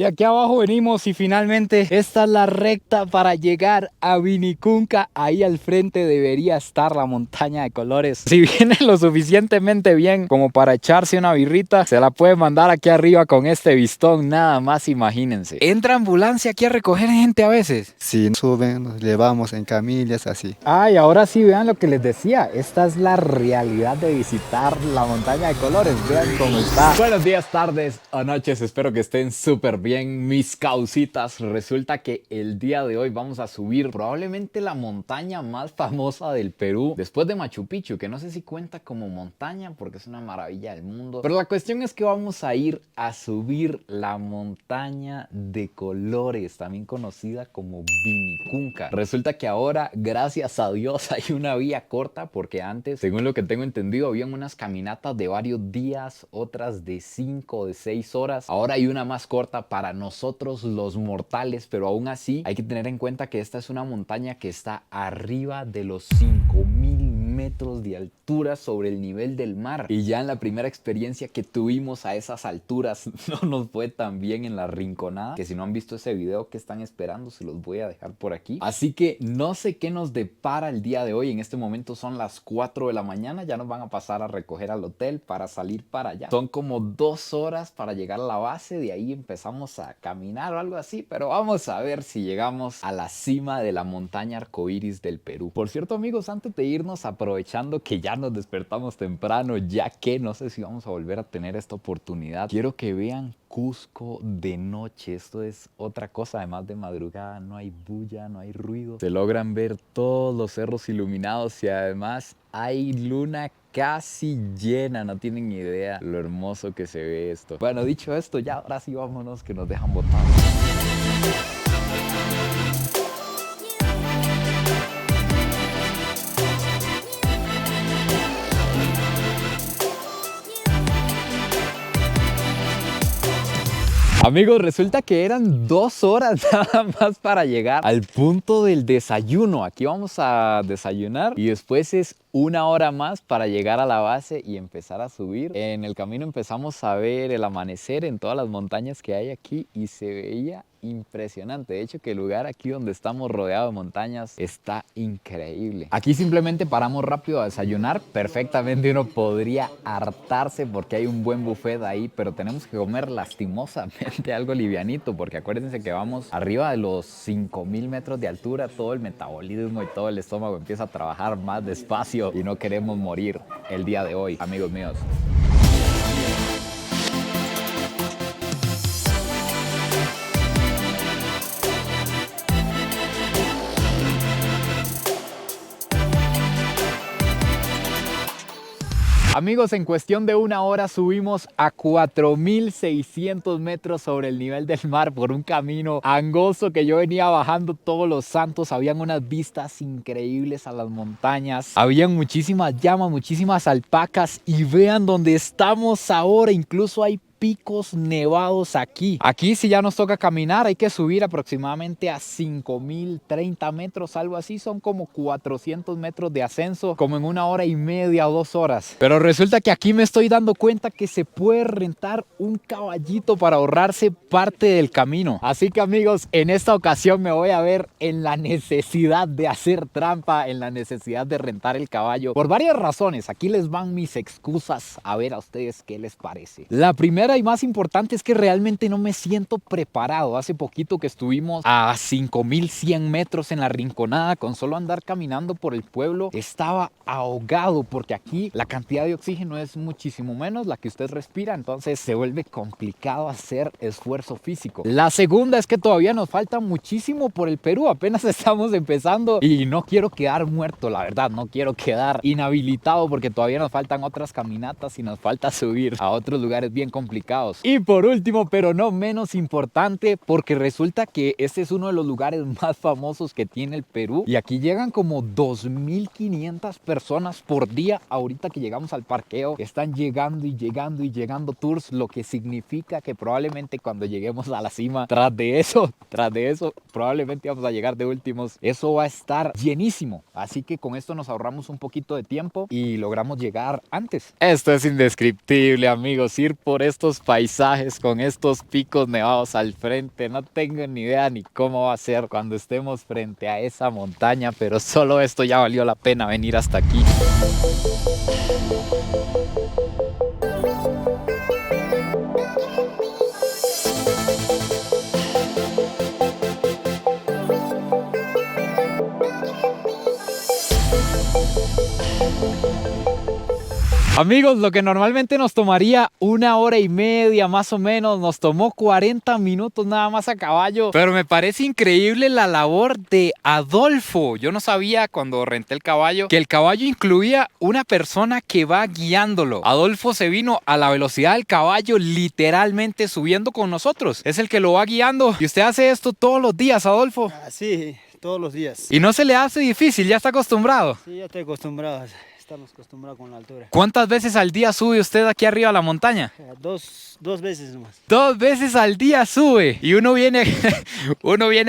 Y aquí abajo venimos y finalmente esta es la recta para llegar a Vinicunca. Ahí al frente debería estar la montaña de colores. Si viene lo suficientemente bien como para echarse una birrita, se la puede mandar aquí arriba con este bistón, nada más imagínense. ¿Entra ambulancia aquí a recoger gente a veces? Si suben, nos llevamos en camillas, así. Ah, y ahora sí, vean lo que les decía. Esta es la realidad de visitar la montaña de colores. Vean cómo está. Buenos días, tardes o noches. Espero que estén súper bien, mis causitas. Resulta que el día de hoy vamos a subir probablemente la montaña más famosa del Perú, después de Machu Picchu, que no sé si cuenta como montaña porque es una maravilla del mundo. Pero la cuestión es que vamos a ir a subir la montaña de colores, también conocida como Vinicunca. Resulta que ahora, gracias a Dios, hay una vía corta porque antes, según lo que tengo entendido, habían unas caminatas de varios días, otras de 5 o de 6 horas. Ahora hay una más corta para nosotros los mortales, pero aún así hay que tener en cuenta que esta es una montaña que está arriba de los 5000 metros de altura sobre el nivel del mar. Y ya en la primera experiencia que tuvimos a esas alturas no nos fue tan bien en la Rinconada, que si no han visto ese video que están esperando se los voy a dejar por aquí. Así que no sé qué nos depara el día de hoy. En este momento son las 4 de la mañana, ya nos van a pasar a recoger al hotel para salir para allá. Son como 2 horas para llegar a la base, de ahí empezamos a caminar o algo así, pero vamos a ver si llegamos a la cima de la montaña arcoíris del Perú. Por cierto, amigos, antes de irnos, aprovechando que ya nos despertamos temprano, ya que no sé si vamos a volver a tener esta oportunidad, quiero que vean Cusco de noche. Esto es otra cosa, además de madrugada, no hay bulla, no hay ruido. Se logran ver todos los cerros iluminados y además hay luna casi llena, no tienen idea lo hermoso que se ve esto. Bueno, dicho esto, ya ahora sí vámonos que nos dejan botados. Amigos, resulta que eran 2 horas nada más para llegar al punto del desayuno. Aquí vamos a desayunar y después es 1 hora más para llegar a la base y empezar a subir. En el camino empezamos a ver el amanecer en todas las montañas que hay aquí y se veía impresionante. De hecho, que el lugar aquí donde estamos rodeado de montañas está increíble. Aquí simplemente paramos rápido a desayunar. Perfectamente uno podría hartarse porque hay un buen buffet ahí, pero tenemos que comer lastimosamente algo livianito porque acuérdense que vamos arriba de los 5000 metros de altura. Todo el metabolismo y todo el estómago empieza a trabajar más despacio y no queremos morir el día de hoy, amigos míos. Amigos, en cuestión de 1 hora subimos a 4600 metros sobre el nivel del mar por un camino angosto que yo venía bajando todos los santos. Habían unas vistas increíbles a las montañas. Habían muchísimas llamas, muchísimas alpacas y vean dónde estamos ahora. Incluso hay picos nevados aquí. Aquí si ya nos toca caminar, hay que subir aproximadamente a 5030 metros, algo así. Son como 400 metros de ascenso, como en 1 hora y media o 2 horas. Pero resulta que aquí me estoy dando cuenta que se puede rentar un caballito para ahorrarse parte del camino. Así que amigos, en esta ocasión me voy a ver en la necesidad de hacer trampa, en la necesidad de rentar el caballo, por varias razones. Aquí les van mis excusas, a ver a ustedes qué les parece. La primera y más importante es que realmente no me siento preparado. Hace poquito que estuvimos a 5100 metros en la Rinconada, con solo andar caminando por el pueblo estaba ahogado porque aquí la cantidad de oxígeno es muchísimo menos la que usted respira, entonces se vuelve complicado hacer esfuerzo físico. La segunda es que todavía nos falta muchísimo por el Perú, apenas estamos empezando y no quiero quedar muerto, la verdad, no quiero quedar inhabilitado porque todavía nos faltan otras caminatas y nos falta subir a otros lugares bien complicados. Y por último, pero no menos importante, porque resulta que este es uno de los lugares más famosos que tiene el Perú y aquí llegan como 2500 personas por día. Ahorita que llegamos al parqueo están llegando y llegando y llegando tours, lo que significa que probablemente cuando lleguemos a la cima, tras de eso probablemente vamos a llegar de últimos. Eso va a estar llenísimo, así que con esto nos ahorramos un poquito de tiempo y logramos llegar antes. Esto es indescriptible, amigos, ir por estos estos paisajes, con estos picos nevados al frente. No tengo ni idea ni cómo va a ser cuando estemos frente a esa montaña, pero solo esto ya valió la pena venir hasta aquí. Amigos, lo que normalmente nos tomaría 1 hora y media más o menos, nos tomó 40 minutos nada más a caballo. Pero me parece increíble la labor de Adolfo. Yo no sabía cuando renté el caballo que el caballo incluía una persona que va guiándolo. Adolfo se vino a la velocidad del caballo, literalmente subiendo con nosotros. Es el que lo va guiando. Y usted hace esto todos los días, Adolfo. Sí, todos los días. Y no se le hace difícil, ya está acostumbrado. Sí, ya estoy acostumbrado. Estamos acostumbrados con la altura. ¿Cuántas veces al día sube usted aquí arriba a la montaña? Dos veces nomás. 2 veces al día sube. Y uno viene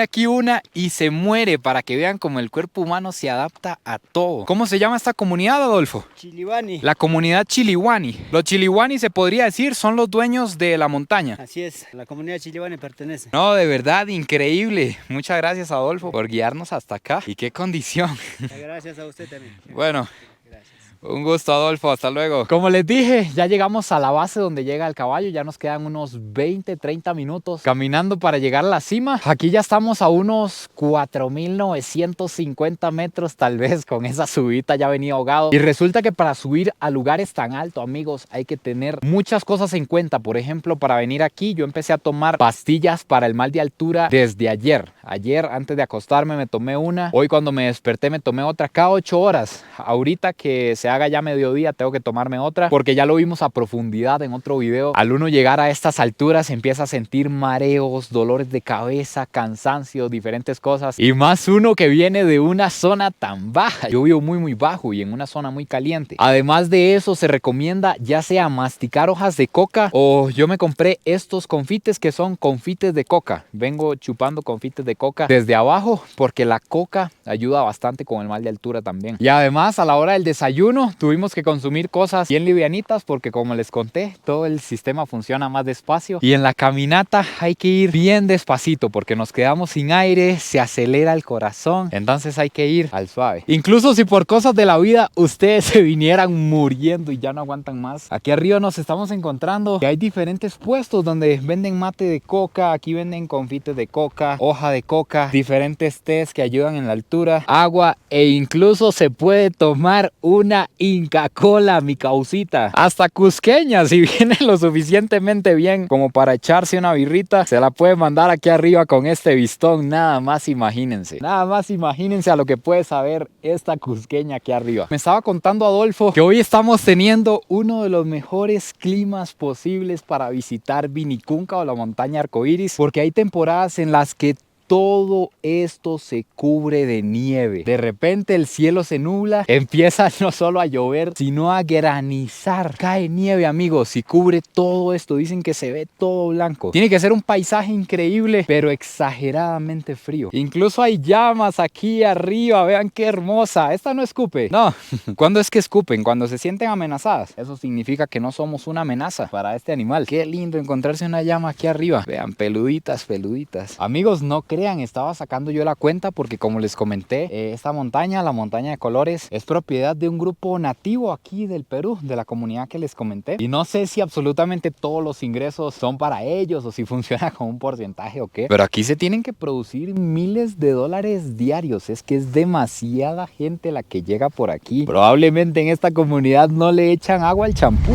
aquí una y se muere, para que vean cómo el cuerpo humano se adapta a todo. ¿Cómo se llama esta comunidad, Adolfo? Chilihuani. La comunidad Chilihuani. Los Chilihuani, se podría decir, son los dueños de la montaña. Así es, la comunidad Chilihuani pertenece. No, de verdad, increíble. Muchas gracias, Adolfo, por guiarnos hasta acá. Y qué condición. Gracias a usted también. Bueno. Gracias. Un gusto, Adolfo, hasta luego. Como les dije, ya llegamos a la base donde llega el caballo. Ya nos quedan unos 20-30 minutos caminando para llegar a la cima. Aquí ya estamos a unos 4.950 metros, tal vez. Con esa subida ya venía ahogado. Y resulta que para subir a lugares tan altos, amigos, hay que tener muchas cosas en cuenta. Por ejemplo, para venir aquí yo empecé a tomar pastillas para el mal de altura desde ayer. Ayer, antes de acostarme, me tomé una. Hoy, cuando me desperté, me tomé otra cada 8 horas. Ahorita que se haga ya mediodía, tengo que tomarme otra, porque ya lo vimos a profundidad en otro video. Al uno llegar a estas alturas, empieza a sentir mareos, dolores de cabeza, cansancio, diferentes cosas. Y más uno que viene de una zona tan baja. Yo vivo muy bajo y en una zona muy caliente. Además de eso, se recomienda ya sea masticar hojas de coca, o yo me compré estos confites que son confites de coca. Vengo chupando confites de coca desde abajo, porque la coca ayuda bastante con el mal de altura también. Y además, a la hora del desayuno tuvimos que consumir cosas bien livianitas, porque como les conté, todo el sistema funciona más despacio. Y en la caminata hay que ir bien despacito, porque nos quedamos sin aire, se acelera el corazón. Entonces hay que ir al suave. Incluso si por cosas de la vida ustedes se vinieran muriendo y ya no aguantan más, aquí arriba nos estamos encontrando que hay diferentes puestos donde venden mate de coca. Aquí venden confites de coca, hoja de coca, diferentes tés que ayudan en la altura, agua, e incluso se puede tomar una Inca Kola, mi causita. Hasta cusqueña, si viene lo suficientemente bien como para echarse una birrita, se la puede mandar aquí arriba con este bistón. Nada más imagínense. Nada más imagínense a lo que puede saber esta cusqueña aquí arriba. Me estaba contando Adolfo que hoy estamos teniendo uno de los mejores climas posibles para visitar Vinicunca o la montaña Arcoíris, porque hay temporadas en las que todo esto se cubre de nieve. De repente el cielo se nubla, empieza no solo a llover, sino a granizar. Cae nieve, amigos, y cubre todo esto. Dicen que se ve todo blanco. Tiene que ser un paisaje increíble, pero exageradamente frío. Incluso hay llamas aquí arriba. Vean qué hermosa. Esta no escupe. No. ¿Cuándo es que escupen? Cuando se sienten amenazadas. Eso significa que no somos una amenaza para este animal. Qué lindo encontrarse una llama aquí arriba. Vean, peluditas, peluditas. Amigos, no crean, estaba sacando yo la cuenta, porque como les comenté, esta montaña, la montaña de Colores, es propiedad de un grupo nativo aquí del Perú, de la comunidad que les comenté. Y no sé si absolutamente todos los ingresos son para ellos, o si funciona con un porcentaje o qué. Pero aquí se tienen que producir miles de dólares diarios. Es que es demasiada gente la que llega por aquí. Probablemente en esta comunidad no le echan agua al champú.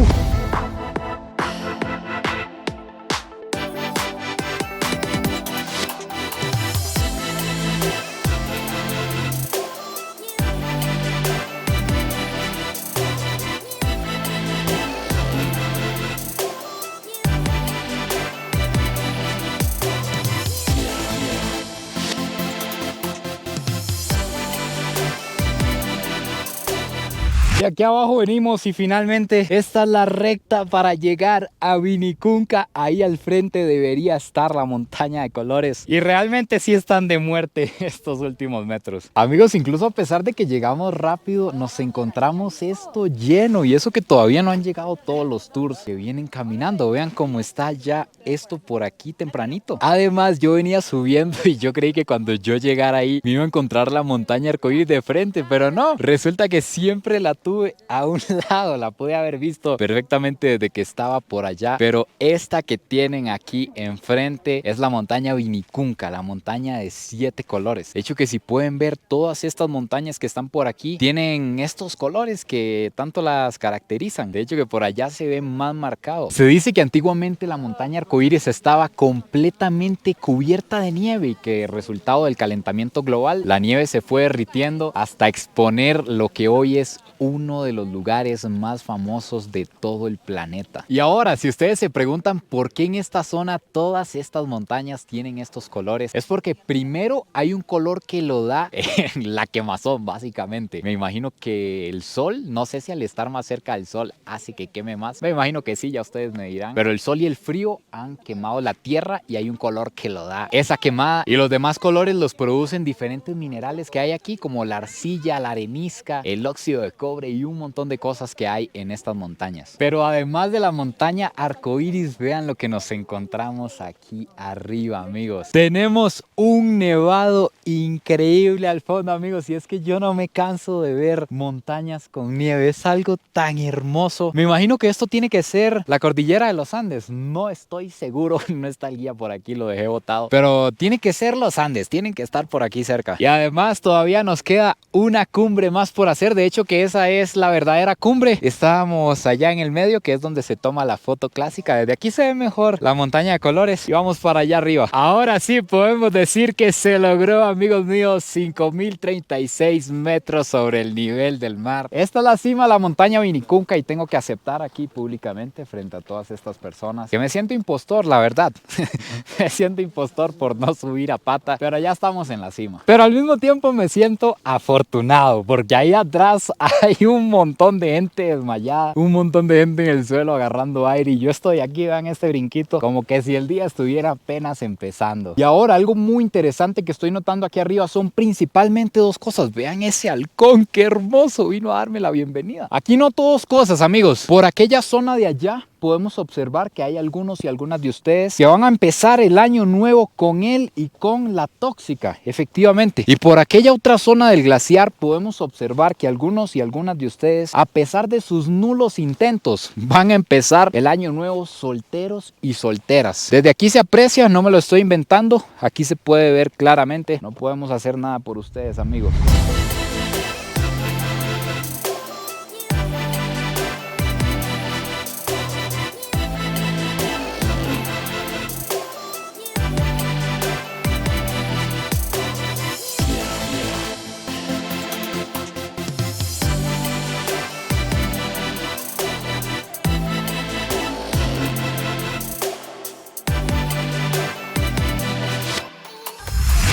Y aquí abajo venimos y finalmente esta es la recta para llegar a Vinicunca. Ahí al frente debería estar la montaña de colores. Y realmente sí están de muerte estos últimos metros. Amigos, incluso a pesar de que llegamos rápido, nos encontramos esto lleno. Y eso que todavía no han llegado todos los tours que vienen caminando. Vean cómo está ya esto por aquí tempranito. Además, yo venía subiendo y yo creí que cuando yo llegara ahí me iba a encontrar la montaña arcoíris de frente, pero no. Resulta que siempre la tuve a un lado. La pude haber visto perfectamente desde que estaba por allá. Pero esta que tienen aquí enfrente es la montaña Vinicunca, la montaña de 7 colores. De hecho que si pueden ver todas estas montañas que están por aquí, tienen estos colores que tanto las caracterizan. De hecho que por allá se ve más marcado. Se dice que antiguamente la montaña arcoíris estaba completamente cubierta de nieve y que resultado del calentamiento global, la nieve se fue derritiendo hasta exponer lo que hoy es uno de los lugares más famosos de todo el planeta. Y ahora, si ustedes se preguntan por qué en esta zona todas estas montañas tienen estos colores, es porque primero hay un color que lo da la quemazón, básicamente. Me imagino que el sol, no sé si al estar más cerca del sol hace que queme más. Me imagino que sí, ya ustedes me dirán. Pero el sol y el frío han quemado la tierra y hay un color que lo da esa quemada. Y los demás colores los producen diferentes minerales que hay aquí, como la arcilla, la arenisca, el óxido de cobre y un montón de cosas que hay en estas montañas. Pero además de la montaña arcoíris, vean lo que nos encontramos aquí arriba, amigos. Tenemos un nevado increíble al fondo, amigos, y es que yo no me canso de ver montañas con nieve. Es algo tan hermoso. Me imagino que esto tiene que ser la cordillera de los Andes. No estoy seguro, no está el guía por aquí, lo dejé botado. Pero tiene que ser los Andes, tienen que estar por aquí cerca. Y además todavía nos queda una cumbre más por hacer. De hecho que esa es la verdadera cumbre. Estábamos allá en el medio, que es donde se toma la foto clásica. Desde aquí se ve mejor la montaña de colores y vamos para allá arriba. Ahora sí podemos decir que se logró, amigos míos, 5036 metros sobre el nivel del mar. Esta es la cima de la montaña Vinicunca y tengo que aceptar aquí públicamente frente a todas estas personas que me siento impostor, la verdad. Me siento impostor por no subir a pata, pero ya estamos en la cima. Pero al mismo tiempo me siento afortunado porque ahí atrás hay un montón de gente desmayada, un montón de gente en el suelo agarrando aire y yo estoy aquí, vean este brinquito, como que si el día estuviera apenas empezando. Y ahora algo muy interesante que estoy notando aquí arriba son principalmente dos cosas. Vean ese halcón, qué hermoso, vino a darme la bienvenida. Aquí noto dos cosas, amigos. Por aquella zona de allá podemos observar que hay algunos y algunas de ustedes que van a empezar el año nuevo con él y con la tóxica, efectivamente. Y por aquella otra zona del glaciar podemos observar que algunos y algunas de ustedes, a pesar de sus nulos intentos, van a empezar el año nuevo solteros y solteras. Desde aquí se aprecia, no me lo estoy inventando, aquí se puede ver claramente. No podemos hacer nada por ustedes, amigos.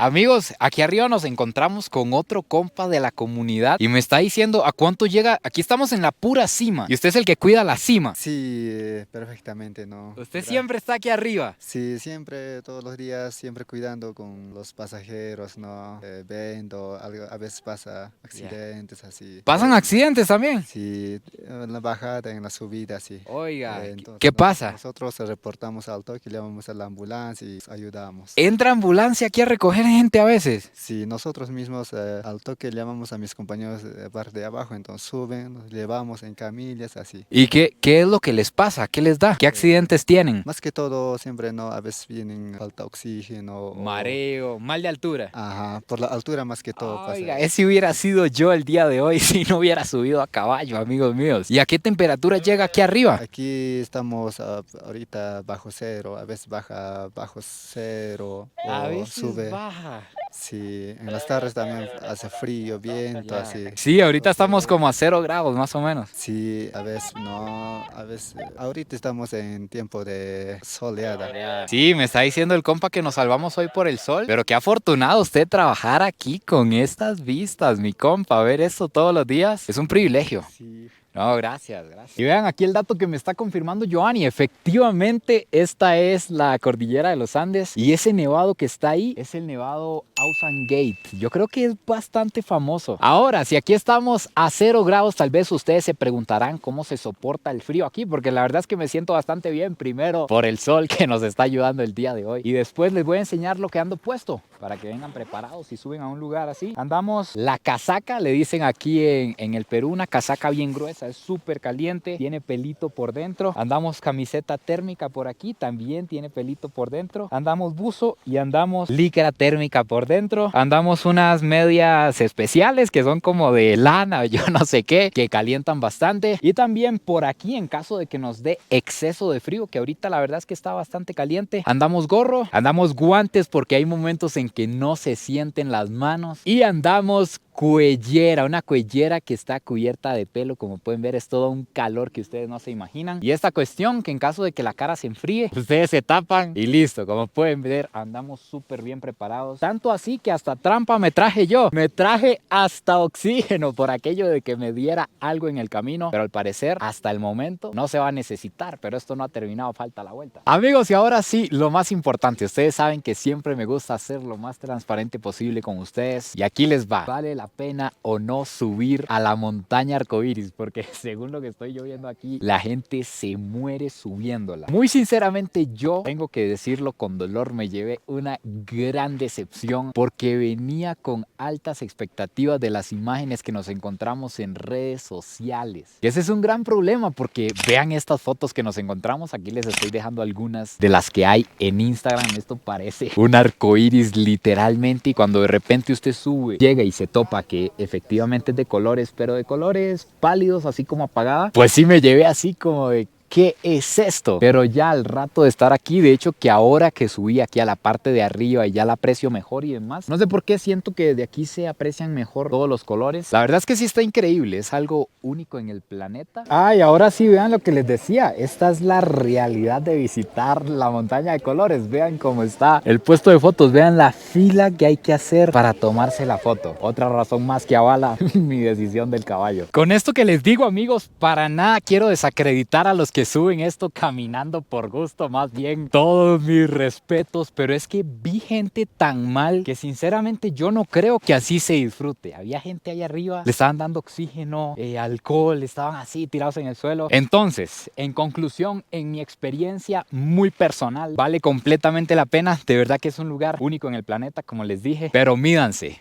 Amigos, aquí arriba nos encontramos con otro compa de la comunidad y me está diciendo a cuánto llega. Aquí estamos en la pura cima y usted es el que cuida la cima. Sí, perfectamente, ¿no? Usted siempre está aquí arriba. Sí, siempre, todos los días, siempre cuidando con los pasajeros, ¿no? Viendo, a veces pasa accidentes así. ¿Pasan accidentes también? Sí, en la bajada, en la subida, sí. Oiga, Entonces, ¿qué pasa? Nosotros reportamos al toque, llamamos a la ambulancia y ayudamos. ¿Entra ambulancia aquí a recoger gente a veces? Sí, nosotros mismos al toque llamamos a mis compañeros de parte de abajo, entonces suben, nos llevamos en camillas, así. ¿Y qué es lo que les pasa? ¿Qué les da? ¿Qué accidentes tienen? Más que todo, siempre, ¿no? A veces vienen falta oxígeno. Mareo, mal de altura. Ajá, por la altura más que todo Oiga, pasa. ese hubiera sido yo el día de hoy si no hubiera subido a caballo, amigos míos. ¿Y a qué temperatura llega aquí arriba? Aquí estamos ahorita bajo cero, a veces baja bajo cero A o veces sube. baja Ah. Sí, en las tardes también hace frío, viento, así. Sí, ahorita estamos como a 0 grados más o menos. Sí, a veces no, a veces. Ahorita estamos en tiempo de soleada. Sí, me está diciendo el compa que nos salvamos hoy por el sol, pero qué afortunado usted trabajar aquí con estas vistas, mi compa, ver esto todos los días es un privilegio. Sí. No, gracias, gracias. Y vean aquí el dato que me está confirmando Giovanni. Efectivamente, esta es la cordillera de los Andes y ese nevado que está ahí es el nevado Aussan Gate. Yo creo que es bastante famoso. Ahora, si aquí estamos a 0 grados, tal vez ustedes se preguntarán cómo se soporta el frío aquí, porque la verdad es que me siento bastante bien. Primero, por el sol que nos está ayudando el día de hoy. Y después les voy a enseñar lo que ando puesto para que vengan preparados y suben a un lugar así. Andamos la casaca, le dicen aquí en el Perú, una casaca bien gruesa. Es súper caliente, tiene pelito por dentro. Andamos camiseta térmica por aquí, también tiene pelito por dentro. Andamos buzo y andamos licra térmica por dentro. Andamos unas medias especiales que son como de lana, yo no sé qué, que calientan bastante. Y también por aquí, en caso de que nos dé exceso de frío, que ahorita la verdad es que está bastante caliente, andamos gorro, andamos guantes porque hay momentos en que no se sienten las manos y andamos cuellera, una cuellera que está cubierta de pelo, como pueden ver es todo un calor que ustedes no se imaginan. Y esta cuestión que en caso de que la cara se enfríe, ustedes se tapan y listo, como pueden ver andamos súper bien preparados. Tanto así que hasta trampa me traje yo, me traje hasta oxígeno por aquello de que me diera algo en el camino, pero al parecer hasta el momento no se va a necesitar, pero esto no ha terminado, falta la vuelta. Amigos, y ahora sí, lo más importante, ustedes saben que siempre me gusta ser lo más transparente posible con ustedes y aquí les va. Vale la pena o no subir a la montaña Arcoiris, porque según lo que estoy yo viendo aquí, la gente se muere subiéndola. Muy sinceramente, yo tengo que decirlo con dolor, me llevé una gran decepción porque venía con altas expectativas de las imágenes que nos encontramos en redes sociales. Y ese es un gran problema porque vean estas fotos que nos encontramos, aquí les estoy dejando algunas de las que hay en Instagram. Esto parece un arcoiris literalmente y cuando de repente usted sube, llega y se topa que efectivamente es de colores, pero de colores pálidos, así como apagada, pues sí me llevé así como de ¿qué es esto? Pero ya al rato de estar aquí, de hecho que ahora que subí aquí a la parte de arriba y ya la aprecio mejor y demás, no sé por qué siento que de aquí se aprecian mejor todos los colores. La verdad es que sí está increíble, es algo único en el planeta. Ah, y ahora sí vean lo que les decía, esta es la realidad de visitar la montaña de colores. Vean cómo está el puesto de fotos, vean la fila que hay que hacer para tomarse la foto. Otra razón más que avala mi decisión del caballo. Con esto que les digo, amigos, para nada quiero desacreditar a los que suben esto caminando por gusto, más bien todos mis respetos, pero es que vi gente tan mal que sinceramente yo no creo que así se disfrute. Había gente ahí arriba, le estaban dando oxígeno, alcohol, estaban así tirados en el suelo. Entonces, en conclusión, en mi experiencia muy personal, vale completamente la pena. De verdad que es un lugar único en el planeta, como les dije, pero mídanse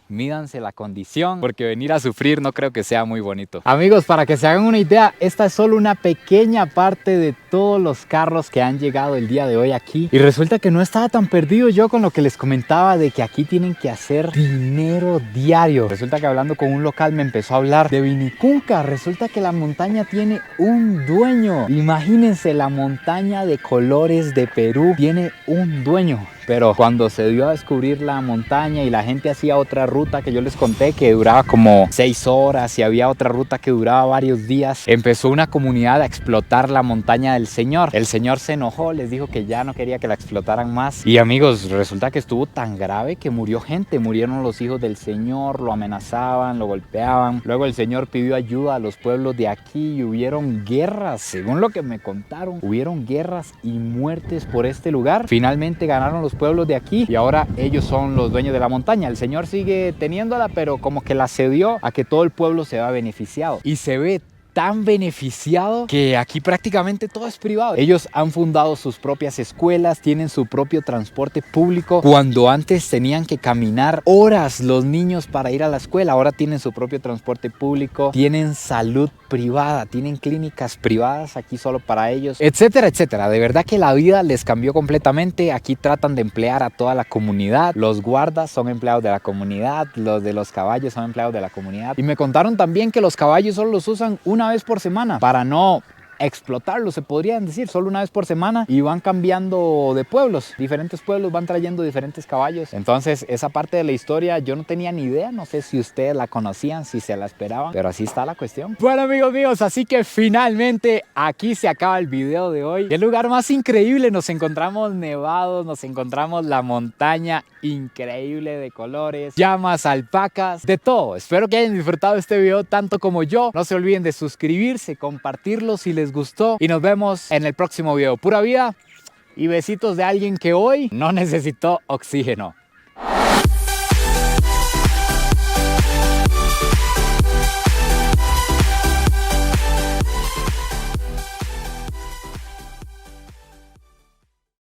la condición, porque venir a sufrir no creo que sea muy bonito. Amigos, para que se hagan una idea, esta es solo una pequeña parte de todos los carros que han llegado el día de hoy aquí y resulta que no estaba tan perdido yo con lo que les comentaba de que aquí tienen que hacer dinero diario. Resulta que hablando con un local me empezó a hablar de Vinicunca. Resulta que la montaña tiene un dueño. Imagínense, la montaña de colores de Perú tiene un dueño. Pero cuando se dio a descubrir la montaña y la gente hacía otra ruta que yo les conté que duraba como 6 horas y había otra ruta que duraba varios días, empezó una comunidad a explotar la montaña del señor. El señor se enojó, les dijo que ya no quería que la explotaran más. Y amigos, resulta que estuvo tan grave que murió gente, murieron los hijos del señor, lo amenazaban, lo golpeaban. Luego el señor pidió ayuda a los pueblos de aquí y hubieron guerras, según lo que me contaron, hubieron guerras y muertes por este lugar. Finalmente ganaron los pueblos de aquí y ahora ellos son los dueños de la montaña. El señor sigue teniéndola, pero como que la cedió a que todo el pueblo se va beneficiado y se ve tan beneficiado que aquí prácticamente todo es privado. Ellos han fundado sus propias escuelas, tienen su propio transporte público. Cuando antes tenían que caminar horas los niños para ir a la escuela, ahora tienen su propio transporte público, tienen salud privada, tienen clínicas privadas aquí solo para ellos, etcétera, etcétera. De verdad que la vida les cambió completamente. Aquí tratan de emplear a toda la comunidad. Los guardas son empleados de la comunidad, los de los caballos son empleados de la comunidad. Y me contaron también que los caballos solo los usan una vez por semana para no explotarlo, se podrían decir, solo una vez por semana, y van cambiando de pueblos, diferentes pueblos van trayendo diferentes caballos. Entonces esa parte de la historia yo no tenía ni idea, no sé si ustedes la conocían, si se la esperaban, pero así está la cuestión. Bueno, amigos míos, así que finalmente aquí se acaba el video de hoy. Qué lugar más increíble, nos encontramos nevados, nos encontramos la montaña increíble de colores, llamas, alpacas, de todo. Espero que hayan disfrutado este video tanto como yo. No se olviden de suscribirse, compartirlo si les gustó y nos vemos en el próximo video. Pura vida y besitos de alguien que hoy no necesitó oxígeno.